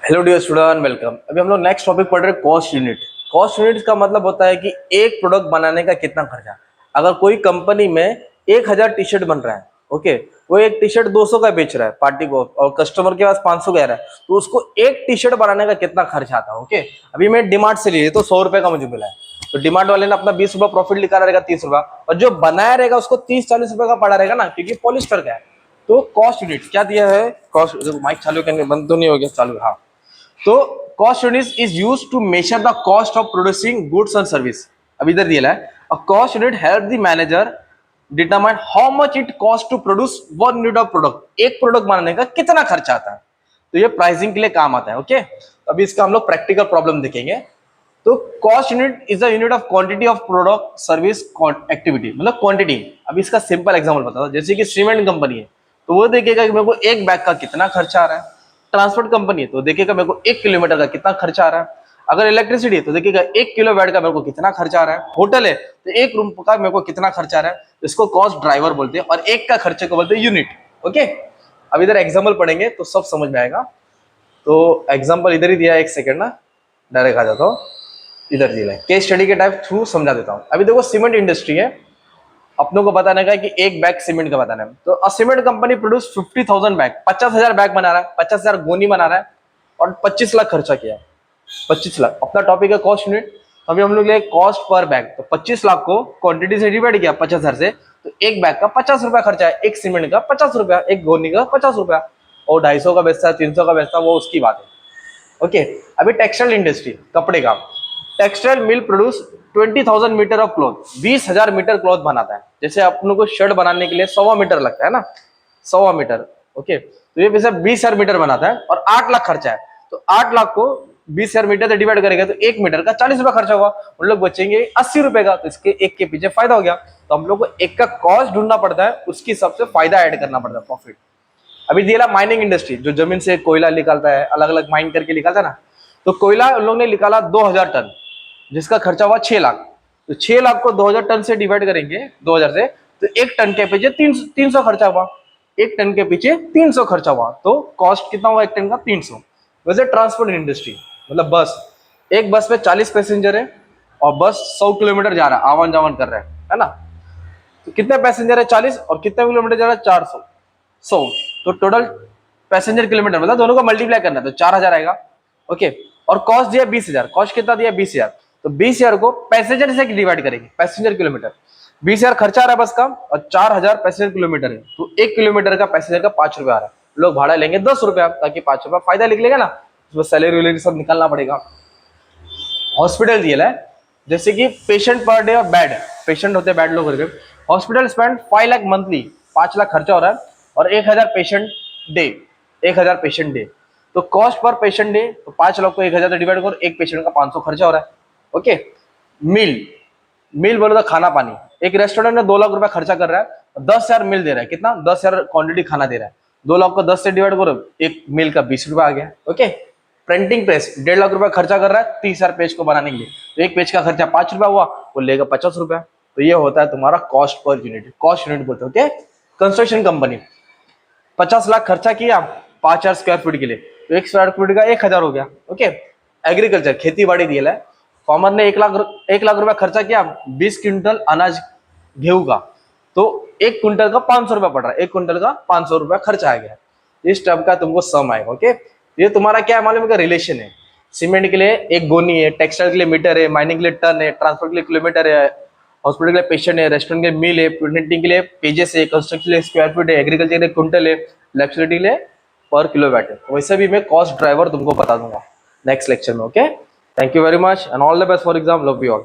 Hello dear student, welcome. अभी हम लोग नेक्स्ट टॉपिक पढ़ रहे हैं कॉस्ट यूनिट। कॉस्ट यूनिट का मतलब होता है कि एक प्रोडक्ट बनाने का कितना खर्चा। अगर कोई कंपनी में 1000 टी शर्ट बन रहा है, ओके, वो एक टी शर्ट 200 का बेच रहा है पार्टी को और कस्टमर के पास 500 का रहा है, तो उसको एक टी शर्ट बनाने का कितना खर्चा आता है। ओके, अभी मैं डिमार्ट से लिए तो 100 रुपए का मुझे मिला है, तो डिमार्ट वाले ने अपना 20 रुपया प्रॉफिट लिखा रहेगा, 30 रुपया, और जो बनाया रहेगा उसको 30-40 रुपए का पड़ा रहेगा ना, क्योंकि पॉलिस्टर का है। तो कॉस्ट यूनिट क्या दिया है, कॉस्ट, माइक चालू करने बंद तो नहीं हो गया, चालू, हाँ। तो cost unit is use to measure the cost of producing goods and service. अब इधर दिया है, a cost unit help the manager determine how much it cost to produce one unit of product. एक प्रोडक्ट बनाने का कितना खर्चा आता है, तो ये प्राइसिंग के लिए काम आता है। ओके, अभी इसका हम लोग प्रैक्टिकल प्रॉब्लम देखेंगे। तो cost unit is the unit of quantity of product service activity, मतलब क्वांटिटी। अब इसका सिंपल एग्जांपल बता दो, जैसे कि सीमेंट कंपनी है तो वो देखेगा कि मेरे को एक बैग का कितना खर्चा आ रहा है। ट्रांसपोर्ट कंपनी है तो देखेगा मेरे को 1 किलोमीटर का कितना खर्चा आ रहा है। अगर इलेक्ट्रिसिटी है तो देखेगा 1 किलोवाट का मेरे को कितना खर्चा आ रहा है। होटल है तो 1 रूम का मेरे को कितना खर्चा आ रहा है। इसको कॉस्ट ड्राइवर बोलते हैं और एक का खर्चे को बोलते हैं यूनिट। ओके, अब इधर एग्जाम्पल पढ़ेंगे तो सब समझ में आएगा। तो एग्जाम्पल इधर ही दिया है, एक सेकेंड ना, डायरेक्ट आ जाता हूँ। इधर दिया है, केस स्टडी के टाइप थ्रू समझा देता हूँ। अभी देखो सीमेंट इंडस्ट्री है, अपनों को बताने का है कि एक बैग सीमेंट का बताना है। तो a cement company produce 50,000 bag, 50,000 bag बना रहा है, 50,000 गोनी बना रहा है और 25 लाख खर्चा किया। 25 लाख अपना टॉपिक है कॉस्ट यूनिट। अभी हम लोग ले कॉस्ट पर बैग, तो 25 लाख को क्वांटिटी से डिवाइड किया 50,000 से, तो एक बैग का 50 रुपया खर्चा है, एक सीमेंट का 50 रुपया, एक गोनी का 50 रुपया, और 250 का बेचता है, 300 का बेचता है, वो उसकी बात है। ओके, अभी टेक्सटाइल इंडस्ट्री, कपड़े का, textile mill produce 20,000 metre of cloth, 20,000 metre cloth बनाता है। जैसे अपनों को शर्ट बनाने के लिए 100 मीटर लगता है ना, 100 मीटर। ओके, तो ये वैसे 20,000 मीटर बनाता है और 8 लाख खर्चा है। तो 8 लाख को 20,000 मीटर से डिवाइड करेगा तो एक मीटर का 40 रुपया खर्चा होगा, उन लोग बचेंगे 80 रुपए का। तो इसके एक के पीछे फायदा हो गया। तो हम लोग को एक का कॉस्ट ढूंढना पड़ता है, उसकी सबसे फायदा ऐड करना पड़ता है, प्रॉफिट। अभी दिया माइनिंग इंडस्ट्री, जो जमीन से कोयला निकालता है, अलग अलग माइन करके निकालता है ना, तो कोयला उन लोग ने निकाला 2000 टन, जिसका खर्चा हुआ 6 लाख। तो 6 लाख को 2000 टन से डिवाइड करेंगे 2000 से, तो एक टन के पीछे 300 खर्चा हुआ। एक टन के पीछे 300 खर्चा हुआ, तो कॉस्ट कितना हुआ एक टन का, 300। वैसे ट्रांसपोर्ट इंडस्ट्री, मतलब बस, एक बस में 40 पैसेंजर है और बस 100 किलोमीटर जा रहा है, आवन जावन कर रहा है ना। तो कितने पैसेंजर है, 40, और कितने किलोमीटर जा रहा है, 400, 100। तो टोटल पैसेंजर किलोमीटर मतलब दोनों को मल्टीप्लाई करना है, तो 4000 आएगा। ओके, और कॉस्ट दिया 20,000, कॉस्ट कितना दिया 20,000, तो 20,000 को पैसेंजर से डिवाइड करेंगे, पैसेंजर किलोमीटर। 20,000 खर्चा आ रहा है बस का और 4,000 पैसेंजर किलोमीटर है, तो 1 किलोमीटर का पैसेंजर का 5 रुपया आ रहा है। लोग भाड़ा लेंगे 10 रुपया, ताकि 5 रुपया फायदा लिख लेगा ना, उसमें सैलरी वैलरी सब निकालना पड़ेगा। हॉस्पिटल दिया है, जैसे कि पेशेंट पर डे और बेड, पेशेंट होते हैं बेड लोग करके, hospital spend 5 lakh monthly, 5 lakh खर्चा हो रहा है, और 1,000 पेशेंट डे, 1,000 पेशेंट डे। तो कॉस्ट पर पेशेंट डे, तो 5 लाख को 1,000 से डिवाइड करो, एक पेशेंट का 500 खर्चा हो रहा है। ओके, मील, मील बोलो तो खाना पानी, एक रेस्टोरेंट में 2 लाख रुपया खर्चा कर रहा है, 10,000 मील दे रहा है, कितना, 10,000 क्वांटिटी खाना दे रहा है। 2 लाख को 10 से डिवाइड करो, एक मील का 20 रुपया आ गया। ओके, प्रिंटिंग प्रेस 1.5 लाख रुपया खर्चा कर रहा है 30,000 पेज को बनाने के लिए, तो एक पेज का खर्चा 5 रुपया हुआ, वो लेगा 50 रुपया। तो ये होता है तुम्हारा cost per unit, cost unit बोलते हो। ओके, कंस्ट्रक्शन कंपनी 50 लाख खर्चा किया 5,000 स्क्वायर फीट के लिए, तो एक स्क्वायर फीट का 1,000 हो गया। ओके, एग्रीकल्चर, खेती बाड़ी दिया है, फार्मर ने 1 लाख रुपया खर्चा किया 20 क्विंटल अनाज गेहूं का, तो 1 क्विंटल का 500 रुपया पड़ रहा है, 1 क्विंटल का 500 रुपया खर्चा आ गया। इस टर्म का तुमको सम आएगा। ओके, ये तुम्हारा क्या है मालूम है, रिलेशन है। सीमेंट के लिए एक गोनी है, टेक्सटाइल के लिए मीटर है, माइनिंग के लिए टन है, ट्रांसपोर्ट के लिए किलोमीटर है, हॉस्पिटल के लिए पेशेंट है, रेस्टोरेंट के लिए मील है, प्रिंटिंग के लिए पेजेस है, कंस्ट्रक्शन के लिए स्क्वायर फीट है, एग्रीकल्चर के लिए क्विंटल है, इलेक्ट्रिसिटी के लिए पर किलोवाट है। वैसे भी मैं कॉस्ट ड्राइवर तुमको बता दूंगा नेक्स्ट लेक्चर में। Okay, thank you very much and all the best for exam, love you all.